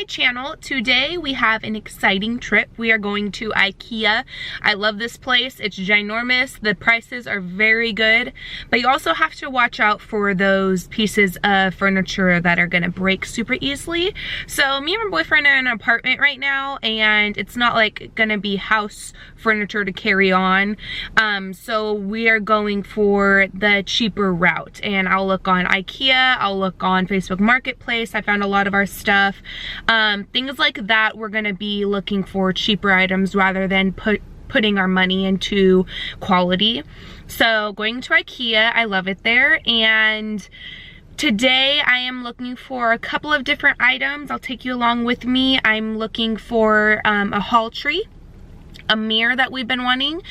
channel. Today we have an exciting trip. We are going to Ikea. I love this place. It's ginormous. The prices are very good, but you also have to watch out for those pieces of furniture that are gonna break super easily. So me and my boyfriend are in an apartment right now, and it's not like gonna be house furniture to carry on. So we are going for the cheaper route, and I'll look on Ikea, I'll look on Facebook Marketplace. I found a lot of our stuff. Things like that, we're gonna be looking for cheaper items rather than putting our money into quality. So going to Ikea, I love it there. And today I am looking for a couple of different items. I'll take you along with me. I'm looking for a hall tree, a mirror that we've been wanting,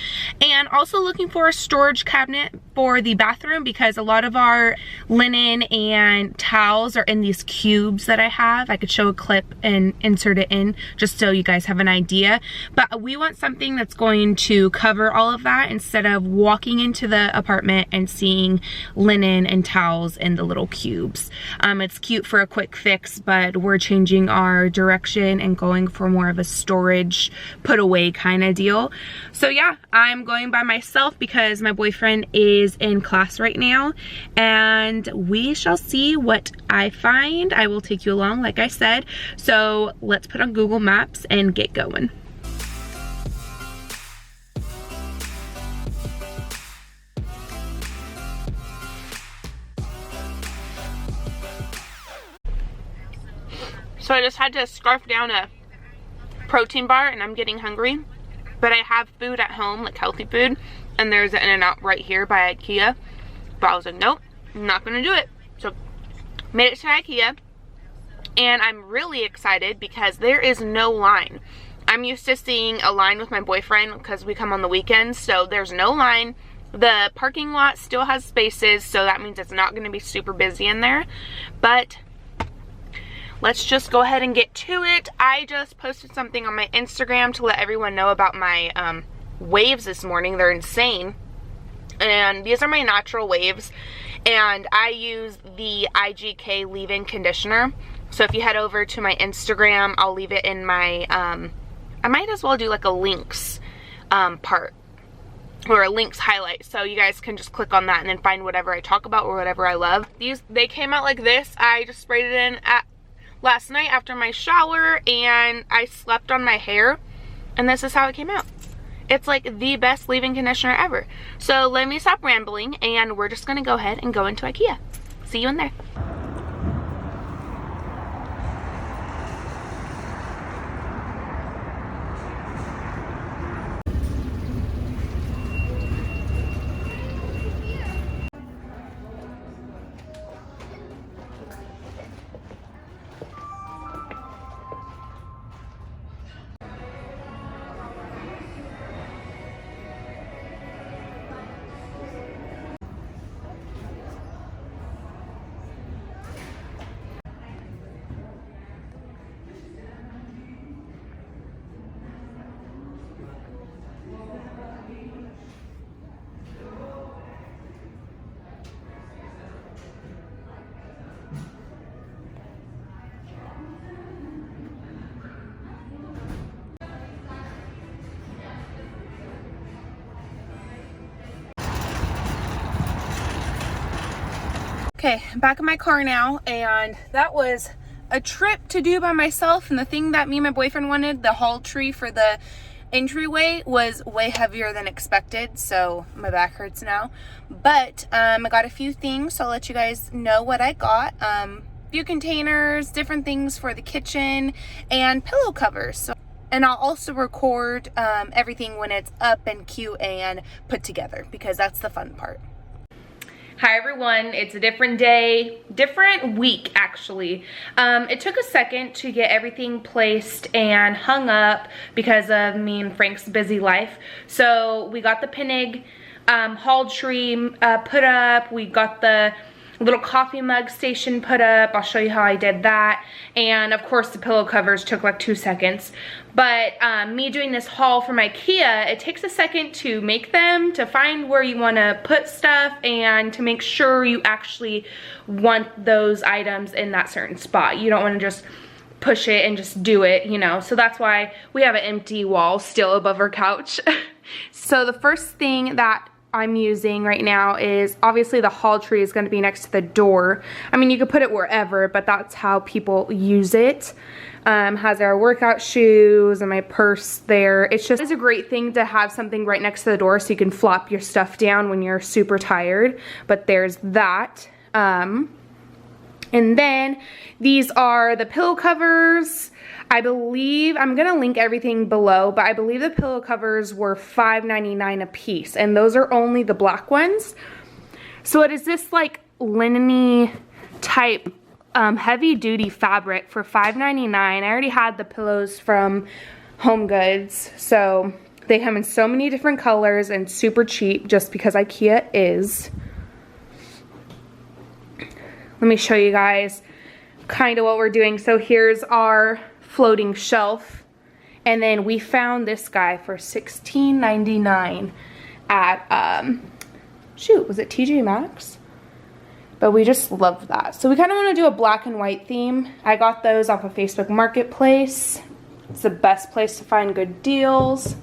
and also looking for a storage cabinet for the bathroom because a lot of our linen and towels are in these cubes that I have. I could show a clip and insert it in just so you guys have an idea, but we want something that's going to cover all of that instead of walking into the apartment and seeing linen and towels in the little cubes. It's cute for a quick fix, but we're changing our direction and going for more of a storage put away kind of deal. So yeah, I'm going by myself because my boyfriend is in class right now, and we shall see what I find. I will take you along like I said. So let's put on Google Maps and get going. So I just had to scarf down a protein bar and I'm getting hungry. But I have food at home, like healthy food, and there's an In-N-Out right here by Ikea. But I was like, nope, I'm not gonna do it. So made it to Ikea, and I'm really excited because there is no line. I'm used to seeing a line with my boyfriend because we come on the weekends, so there's no line. The parking lot still has spaces, so that means it's not gonna be super busy in there. But let's just go ahead and get to it. I just posted something on my Instagram to let everyone know about my waves this morning. They're insane. And these are my natural waves. And I use the IGK leave-in conditioner. So if you head over to my Instagram, I'll leave it in my, I might as well do like a links part. Or a links highlight. So you guys can just click on that and then find whatever I talk about or whatever I love. They came out like this. I just sprayed it in last night after my shower, and I slept on my hair, and this is how it came out. It's like the best leave-in conditioner ever. So let me stop rambling, and we're just gonna go ahead and go into Ikea. See you in there. Okay, I'm back in my car now, and that was a trip to do by myself, and the thing that me and my boyfriend wanted, the hall tree for the entryway, was way heavier than expected, so my back hurts now. But I got a few things, so I'll let you guys know what I got. Few containers, different things for the kitchen, and pillow covers. So, and I'll also record everything when it's up and cute and put together, because that's the fun part. Hi everyone, it's a different day, different week actually. It took a second to get everything placed and hung up because of me and Frank's busy life. So we got the Pinnig hall tree put up, we got the little coffee mug station put up. I'll show you how I did that. And of course the pillow covers took like 2 seconds. But me doing this haul from Ikea, it takes a second to make them, to find where you want to put stuff, and to make sure you actually want those items in that certain spot. You don't want to just push it and just do it, you know. So that's why we have an empty wall still above our couch. So the first thing that I'm using right now is obviously the hall tree is going to be next to the door. I mean, you could put it wherever, but that's how people use it. Has our workout shoes and my purse there. It's a great thing to have something right next to the door so you can flop your stuff down when you're super tired. But there's that. And then these are the pillow covers. I believe, I'm going to link everything below, but I believe the pillow covers were $5.99 a piece, and those are only the black ones. So it is this like linen-y type heavy duty fabric for $5.99. I already had the pillows from Home Goods, so they come in so many different colors and super cheap just because Ikea is. Let me show you guys kind of what we're doing. So here's our floating shelf, and then we found this guy for $16.99 at shoot, was it TJ Maxx? But we just love that. So we kind of want to do a black and white theme. I got those off of Facebook Marketplace. It's the best place to find good deals.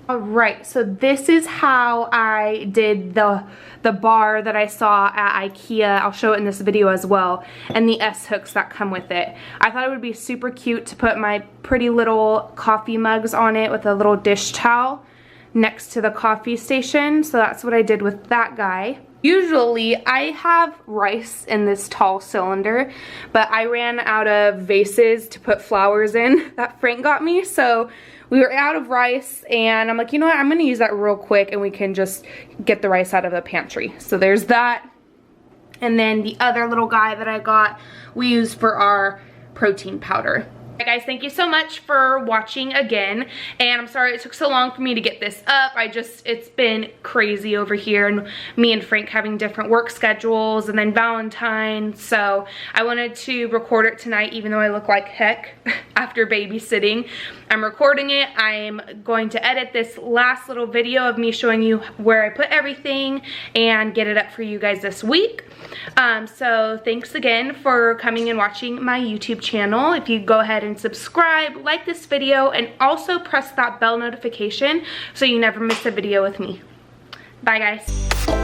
Alright, so this is how I did the bar that I saw at Ikea. I'll show it in this video as well. And the S-hooks that come with it. I thought it would be super cute to put my pretty little coffee mugs on it with a little dish towel next to the coffee station. So that's what I did with that guy. Usually I have rice in this tall cylinder, but I ran out of vases to put flowers in that Frank got me. So we were out of rice, and I'm like, you know what, I'm gonna use that real quick and we can just get the rice out of the pantry. So there's that. And then the other little guy that I got, we used for our protein powder. Alright guys, thank you so much for watching again, and I'm sorry it took so long for me to get this up. It's been crazy over here, and me and Frank having different work schedules, and then Valentine's, so I wanted to record it tonight even though I look like heck after babysitting. I'm recording it. I'm going to edit this last little video of me showing you where I put everything and get it up for you guys this week. So thanks again for coming and watching my YouTube channel. If you go ahead and subscribe, like this video, and also press that bell notification so you never miss a video with me. Bye guys.